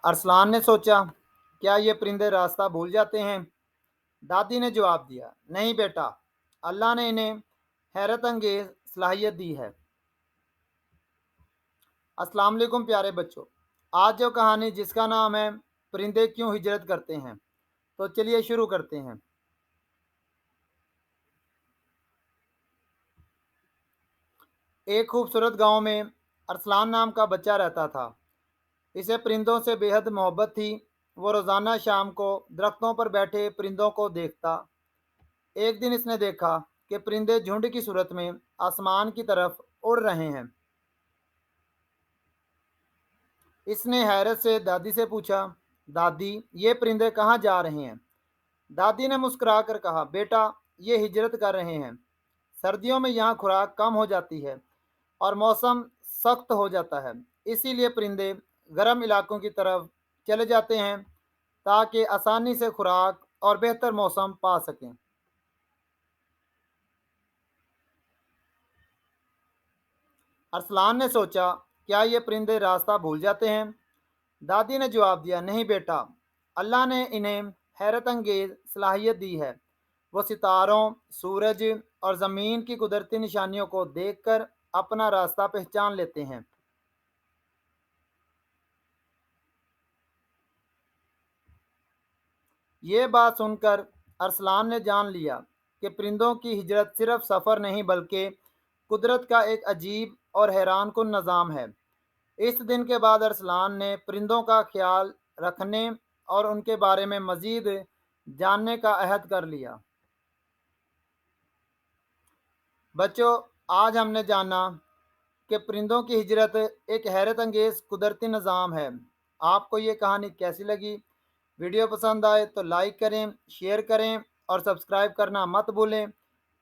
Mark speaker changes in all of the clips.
Speaker 1: अरसलान ने सोचा, क्या ये परिंदे रास्ता भूल जाते हैं? दादी ने जवाब दिया, नहीं बेटा, अल्लाह ने इन्हें हैरत अंगेज सलाहियत दी है। अस्सलाम वालेकुम प्यारे बच्चों। आज जो कहानी जिसका नाम है परिंदे क्यों हिजरत करते हैं, तो चलिए शुरू करते हैं। एक खूबसूरत गांव में अरसलान नाम का बच्चा रहता था। इसे परिंदों से बेहद मोहब्बत थी। वो रोज़ाना शाम को दरख्तों पर बैठे परिंदों को देखता। एक दिन इसने देखा कि परिंदे झुंड की सूरत में आसमान की तरफ उड़ रहे हैं। इसने हैरत से दादी से पूछा, दादी, ये परिंदे कहाँ जा रहे हैं? दादी ने मुस्कुरा कर कहा, बेटा, ये हिजरत कर रहे हैं। सर्दियों में यहाँ खुराक कम हो जाती है और मौसम सख्त हो जाता है। इसीलिए परिंदे गर्म इलाकों की तरफ चले जाते हैं ताकि आसानी से खुराक और बेहतर मौसम पा सकें। अरसलान ने सोचा, क्या ये परिंदे रास्ता भूल जाते हैं? दादी ने जवाब दिया, नहीं बेटा, अल्लाह ने इन्हें हैरत अंगेज सलाहियत दी है। वो सितारों, सूरज और ज़मीन की कुदरती निशानियों को देखकर अपना रास्ता पहचान लेते हैं। ये बात सुनकर अरसलान ने जान लिया कि परिंदों की हिजरत सिर्फ सफ़र नहीं बल्कि कुदरत का एक अजीब और हैरान कुन निज़ाम है। इस दिन के बाद अरसलान ने परिंदों का ख्याल रखने और उनके बारे में मज़ीद जानने का अहद कर लिया। बच्चों, आज हमने जाना कि परिंदों की हिजरत एक हैरत अंगेज़ कुदरती निज़ाम है। आपको ये कहानी कैसी लगी? वीडियो पसंद आए तो लाइक करें, शेयर करें और सब्सक्राइब करना मत भूलें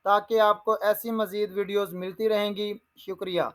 Speaker 1: ताकि आपको ऐसी मज़ीद वीडियोज़ मिलती रहेंगी। शुक्रिया।